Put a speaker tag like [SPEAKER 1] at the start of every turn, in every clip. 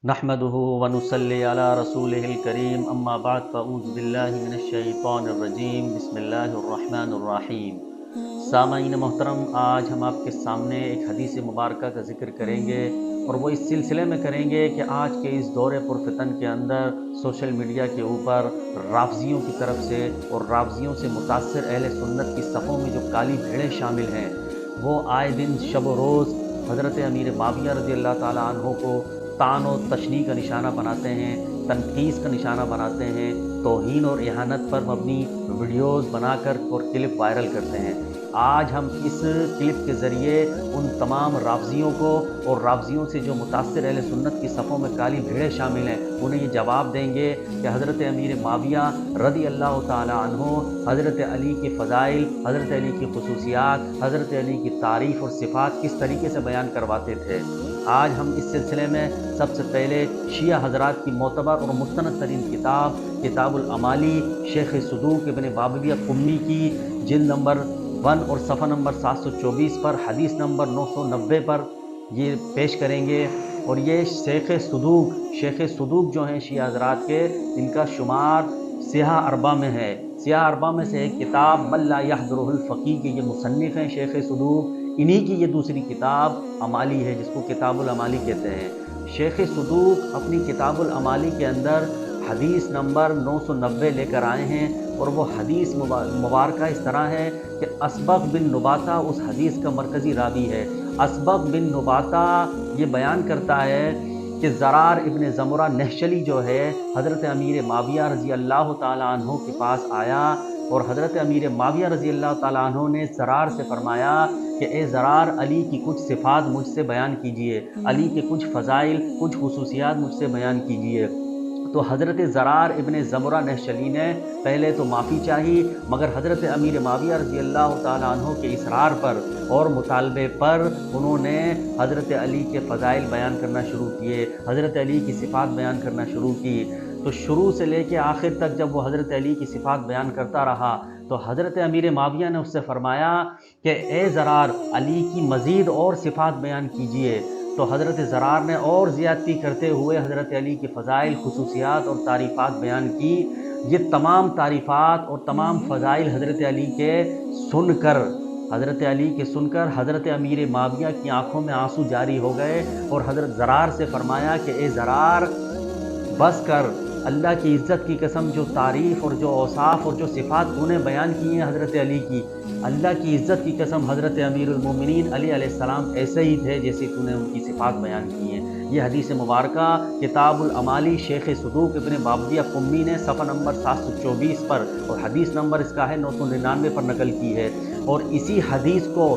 [SPEAKER 1] नहमदुहु व नुसल्ली अला रसूलिहिल करीम अम्मा बाद फ़अऊज़ु बिल्लाहि मिनश शैतानिर रजीम बिस्मिल्लाहिर रहमानिर रहीम। सामाईन मोहतरम, आज हम आपके सामने एक हदीस मुबारका का ज़िक्र करेंगे और वो इस सिलसिले में करेंगे कि आज के इस दौरे पुरफ़ितन के अंदर सोशल मीडिया के ऊपर राफ़ज़ियों की तरफ से और राफ़ज़ियों से मुतासिर अहले सुन्नत की सफ़ों में जो काली भेड़ें शामिल हैं, वो आए दिन शब व रोज़ हज़रत अमीर माविया रज़ी अल्लाह ताला अन्हो को तान और तशनी का निशाना बनाते हैं, तनकीस का निशाना बनाते हैं, तौहीन और इहानत पर मबनी वीडियोज़ बनाकर और क्लिप वायरल करते हैं। आज हम इस क्लिप के ज़रिए उन तमाम राफ़ज़ियों को और राफ़ज़ियों से जो मुतासिर अहले सुन्नत की सफ़ों में काली भेड़ें शामिल हैं, उन्हें ये जवाब देंगे कि हज़रत अमीर माविया रज़ी अल्लाह ताला अन्हो हज़रत अली के फ़ज़ाइल, हज़रत अली की खुसूसियात, हज़रत अली की तारीफ़ और सिफ़ात किस तरीके से बयान करवाते थे। आज हम इस सिलसिले में सबसे पहले शिया हज़रात की मोतबर और मुस्तनद तरीन किताब किताबुल अमाली शेख सदूक इब्न बाबिया कुम्मी की जिल्द नंबर 1 और सफ़ा नंबर 724 पर हदीस नंबर 990 पर ये पेश करेंगे। और ये शेख सदूक जो हैं शिया हज़रात के, इनका शुमार सियाह अरबा में है। सियाह अरबा में से एक किताब मल्ला यहदुरुल फ़क़ीह के ये मुसन्निफ़ हैं शेख सदूक। इन्हीं की ये दूसरी किताब अमाली है, जिसको किताबुल अमाली कहते हैं। शेख सदूक अपनी किताबुल अमाली के अंदर हदीस नंबर 990 लेकर आए हैं और वो हदीस मुबारका इस तरह है कि असबग़ बिन नुबाता उस हदीस का मरकज़ी रावी है। असबग़ बिन नुबाता ये बयान करता है कि ज़रार इब्न ज़मुरा नहशली जो है हज़रत अमीर माविया रज़ी अल्लाह ताला अन्हो के पास आया और हज़रत अमीर माविया रज़ी अल्लाह ताला अन्हो ने ज़रार से फरमाया कि ए ज़रार, अली की कुछ सिफ़ात मुझसे बयान कीजिए, अली के कुछ फ़ज़ाइल, कुछ खुसूसियात मुझसे बयान कीजिए। तो हज़रत ज़रार इब्न ज़मुरा नहशली ने पहले तो माफ़ी चाही, मगर हज़रत अमीर माविया रज़ी अल्लाह ताला अन्हो के इसरार पर और मुतालबे पर उन्होंने हज़रत अली के फ़ज़ाइल बयान करना शुरू किए, हज़रत अली की सिफ़ात बयान करना शुरू की। तो शुरू से लेकर आखिर तक जब वो हज़रत अली की सिफ़ात बयान करता रहा तो हज़रत अमीर माविया ने उससे फ़रमाया कि ए ज़रार, अली की मज़ीद और सिफ़ात बयान कीजिए। तो हज़रत ज़रार ने और ज़्यादती करते हुए हज़रत अली के फ़ज़ाइल, खुसूसियात और तारीफ़ात बयान की। ये तमाम तारीफ़ात और तमाम फ़ज़ाइल हज़रत अली के सुनकर हज़रत अमीर माविया की आँखों में आंसू जारी हो गए और हज़रत ज़रार से फ़रमाया कि ए ज़रार, बस कर, अल्लाह की इज़्ज़त की कसम, जो तारीफ़ और जो औसाफ़ और जो सिफ़ात तूने बयान की हैं हज़रत अली की, अल्लाह की इज़्ज़त की कसम हज़रत अमीरुल मोमिनीन अली अलैहिस्सलाम ऐसे ही थे जैसे तूने उनकी सिफ़ात बयान की हैं। ये हदीस मुबारका किताबुल अमाली शेख सदूक इब्न बाबिया कुम्मी ने सफ़ा नंबर 724 पर और हदीस नंबर इसका है 999 पर नकल की है। और इसी हदीस को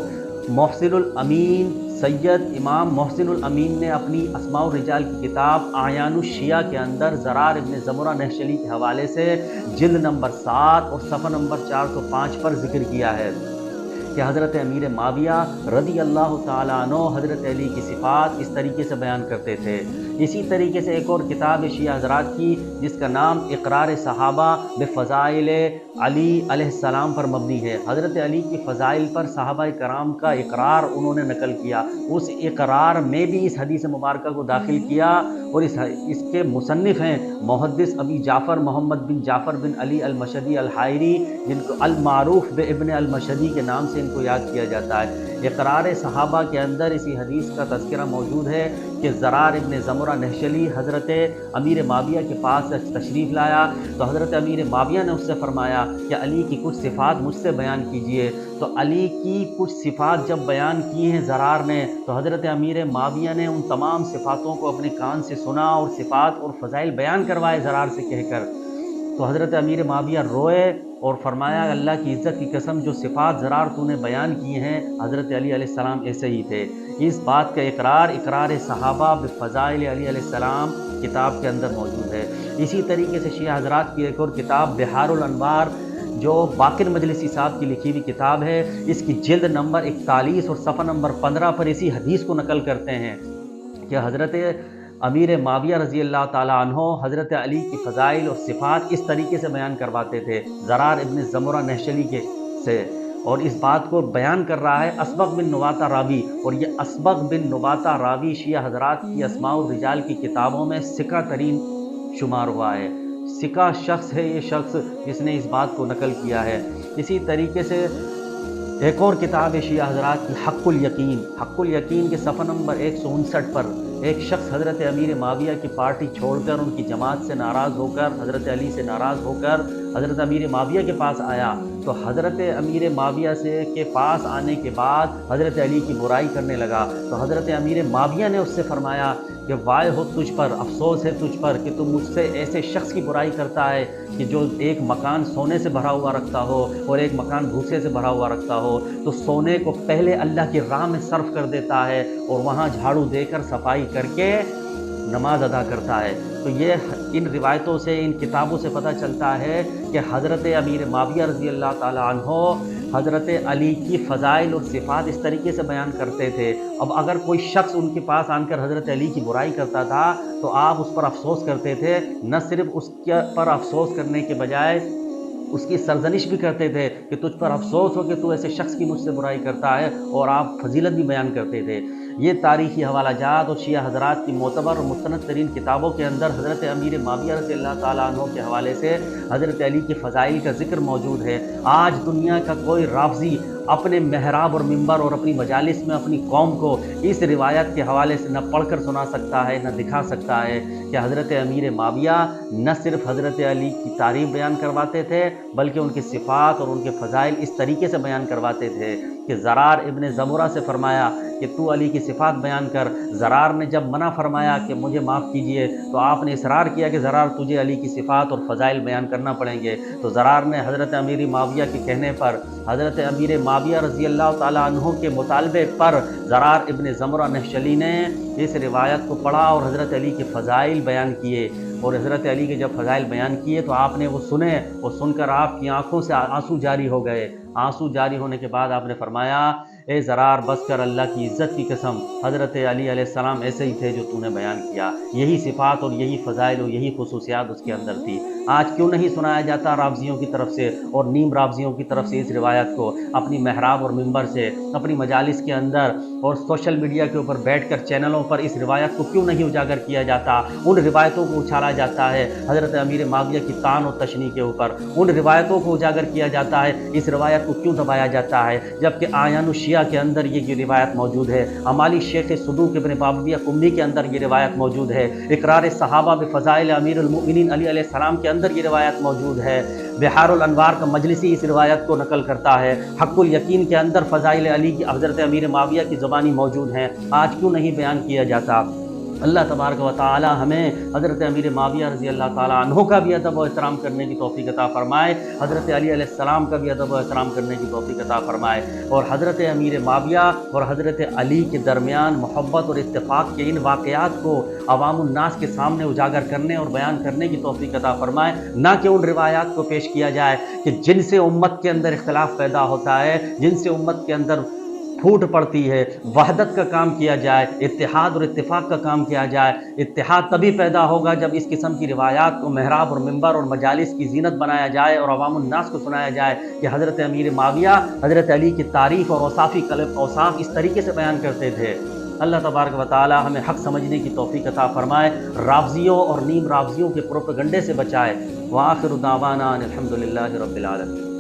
[SPEAKER 1] मोहसिनुल अमीन सैयद इमाम मोहसिनुल अमीन ने अपनी अस्माउर रिजाल की किताब आयानुश शिया के अंदर ज़रार इब्न ज़मुरा नहशली के हवाले से जिल्द नंबर 7 और सफ़ा नंबर 405 पर ज़िक्र किया है कि हज़रत अमीर माविया रज़ी अल्लाह ताला अन्हो हज़रत अली की सिफ़ात इस तरीके से बयान करते थे। इसी तरीके से एक और किताब है शिया हज़रात की जिसका नाम इक़रार सहाबा बिफ़ज़ाइल अली अलैहिस्सलाम पर मबनी है। हज़रत अली की फ़ज़ाइल पर सहाबा कराम का इक़रार उन्होंने नकल किया। उस इक़रार में भी इस हदीस मुबारका को दाखिल किया और इसके मुसन्निफ़ हैं मुहद्दिस अबी जाफ़र मोहम्मद बिन जाफ़र बिन अली अल-मशदी अल-हायरी, जिनको अल-मारूफ़ बे इब्न अल-मशदी के नाम से इनको याद किया जाता है। इक़रार सहाबा के अंदर इसी हदीस का तज़किरा मौजूद है कि ज़रार इब्न ज़मुरा नहशली हज़रत अमीर माविया के पास तशरीफ़ लाया तो हज़रत अमीर माविया ने उससे फ़रमाया कि अली की कुछ सिफ़ात मुझसे बयान कीजिए। तो अली की कुछ सिफ़ात जब बयान की हैं ज़रार ने, तो हज़रत अमीर माविया ने उन तमाम सिफ़ातों को अपने कान से सुना और सिफ़ात और फ़ज़ाइल बयान करवाए ज़रार से कहकर। तो हज़रत अमीर माविया रोए और फरमाया, अल्लाह की इज़्ज़त की कसम, जो सिफ़ात ज़रार तूने बयान की हैं हज़रत अली अलैहिस्सलाम ऐसे ही थे। इस बात का इक़रार सहाबा बिफ़ज़ाइल अली अलैहिस्सलाम किताब के अंदर मौजूद है। इसी तरीके से शिया हज़रात की एक और किताब बिहारुल अनवार, जो बाक़िर मजलिसी साहब की लिखी हुई किताब है, इसकी जिल्द नंबर 41 और सफ़ा नंबर 15 पर इसी हदीस को नकल करते हैं कि हज़रत अमीर माविया रज़ी अल्लाह ताला अन्हो हज़रत अली की फ़ज़ाइल और सिफ़ात इस तरीके से बयान करवाते थे ज़रार इब्न ज़मुरा नहशली के से। اور اس بات کو بیان کر رہا ہے اسبغ بن نباتہ راوی، اور یہ اسبغ بن نباتہ راوی شیعہ حضرات کی اسماء الرجال کی کتابوں میں ثقہ ترین شمار ہوا ہے، ثقہ شخص ہے یہ شخص جس نے اس بات کو نقل کیا ہے۔ اسی طریقے سے ایک اور کتاب ہے شیعہ حضرات کی حق الیقین، حق الیقین کے صفحہ نمبر 159 پر ایک شخص حضرت امیر معاویہ کی پارٹی چھوڑ کر ان کی جماعت سے ناراض ہو کر حضرت علی سے ناراض ہو کر حضرت امیر معاویہ کے پاس آیا، تو حضرت امیر معاویہ کے پاس آنے کے بعد حضرت علی کی برائی کرنے لگا، تو حضرت امیر معاویہ نے اس سے فرمایا کہ وائے ہو تجھ پر، افسوس ہے تجھ پر کہ تم مجھ سے ایسے شخص کی برائی کرتا ہے کہ جو ایک مکان سونے سے بھرا ہوا رکھتا ہو اور ایک مکان بھوسے سے بھرا ہوا رکھتا ہو، تو سونے کو پہلے اللہ کی راہ میں صرف کر دیتا ہے اور وہاں جھاڑو دے کر صفائی کر کے نماز ادا کرتا ہے۔ تو یہ ان روایتوں سے، ان کتابوں سے پتہ چلتا ہے کہ حضرت امیر معاویہ رضی اللہ تعالیٰ عنہ حضرت علی کی فضائل اور صفات اس طریقے سے بیان کرتے تھے۔ اب اگر کوئی شخص ان کے پاس آن کر حضرت علی کی برائی کرتا تھا تو آپ اس پر افسوس کرتے تھے، نہ صرف اس کے پر افسوس کرنے کے بجائے اس کی سرزنش بھی کرتے تھے کہ تجھ پر افسوس ہو کہ تو ایسے شخص کی مجھ سے برائی کرتا ہے، اور آپ فضیلت بھی بیان کرتے تھے۔ یہ تاریخی حوالہ جات اور شیعہ حضرات کی معتبر اور مستند ترین کتابوں کے اندر حضرت امیر معاویہ رضی اللہ تعالیٰ عنہ کے حوالے سے حضرت علی کی فضائل کا ذکر موجود ہے۔ آج دنیا کا کوئی رافضی اپنے محراب اور منبر اور اپنی مجالس میں اپنی قوم کو اس روایت کے حوالے سے نہ پڑھ کر سنا سکتا ہے، نہ دکھا سکتا ہے کہ حضرت امیر معاویہ نہ صرف حضرت علی کی تعریف بیان کرواتے تھے بلکہ ان کی صفات اور ان کے فضائل اس طریقے سے بیان کرواتے تھے کہ زرار ابن زمرہ سے فرمایا کہ تو علی کی صفات بیان کر۔ زرار نے جب منع فرمایا کہ مجھے معاف کیجئے تو آپ نے اصرار کیا کہ زرار تجھے علی کی صفات اور فضائل بیان کرنا پڑیں گے، تو زرار نے حضرت امیر معاویہ کے کہنے پر حضرت امیر معاویہ رضی اللہ تعالیٰ عنہ کے مطالبے پر زرار ابن زمرہ نہشلی نے اس روایت کو پڑھا اور حضرت علی کے فضائل بیان کیے، اور حضرت علی کے جب فضائل بیان کیے تو آپ نے وہ سنے، اور سن کر آپ کی آنکھوں سے آنسو جاری ہو گئے۔ آنسو جاری ہونے کے بعد آپ نے فرمایا اے زرار بس کر، اللہ کی عزت کی قسم، حضرت علی علیہ السلام ایسے ہی تھے جو تو نے بیان کیا، یہی صفات اور یہی فضائل اور یہی خصوصیات اس کے اندر تھی۔ آج کیوں نہیں سنایا جاتا رافضیوں کی طرف سے اور نیم رافضیوں کی طرف سے اس روایت کو اپنی محراب اور منبر سے، اپنی مجالس کے اندر اور سوشل میڈیا کے اوپر بیٹھ کر چینلوں پر اس روایت کو کیوں نہیں اجاگر کیا جاتا؟ ان روایتوں کو اچھالا جاتا ہے حضرت امیر معاویہ کی طعن و تشنیع کے اوپر، ان روایتوں کو اجاگر کیا جاتا ہے، اس روایت کو کیوں دبایا جاتا ہے؟ جبکہ آیان الشیعہ کے اندر یہ روایت موجود ہے، امالی شیخ صدوق ابن بابویہ قمی کے اندر یہ روایت موجود ہے، اقرار صحابہ بفضائل امیر المؤمنین علی علیہ السلام کے اندر یہ روایت موجود ہے، بحار الانوار کا مجلسی اس روایت کو نقل کرتا ہے، حق الیقین کے اندر فضائل علی کی حضرت امیر معاویہ کی زبانی موجود ہیں، آج کیوں نہیں بیان کیا جاتا؟ اللہ تبارک و تعالی ہمیں حضرت امیر معاویہ رضی اللہ تعالیٰ عنہ کا بھی ادب و احترام کرنے کی توفیق عطا فرمائے، حضرت علی علیہ السلام کا بھی ادب و احترام کرنے کی توفیق عطا فرمائے، اور حضرت امیر معاویہ اور حضرت علی کے درمیان محبت اور اتفاق کے ان واقعات کو عوام الناس کے سامنے اجاگر کرنے اور بیان کرنے کی توفیق عطا فرمائے، نہ کہ ان روایات کو پیش کیا جائے کہ جن سے امت کے اندر اختلاف پیدا ہوتا ہے، جن سے امت کے اندر پھوٹ پڑتی ہے، وحدت کا کام کیا جائے، اتحاد اور اتفاق کا کام کیا جائے۔ اتحاد تبھی پیدا ہوگا جب اس قسم کی روایات کو محراب اور منبر اور مجالس کی زینت بنایا جائے اور عوام الناس کو سنایا جائے کہ حضرت امیر معاویہ حضرت علی کی تعریف اور اوصاف اس طریقے سے بیان کرتے تھے۔ اللہ تبارک و تعالی ہمیں حق سمجھنے کی توفیق عطا فرمائے، رافضیوں اور نیم رافضیوں کے پروپیگنڈے سے بچائے۔ وآخر دعوانا ان الحمد للہ رب العالمین۔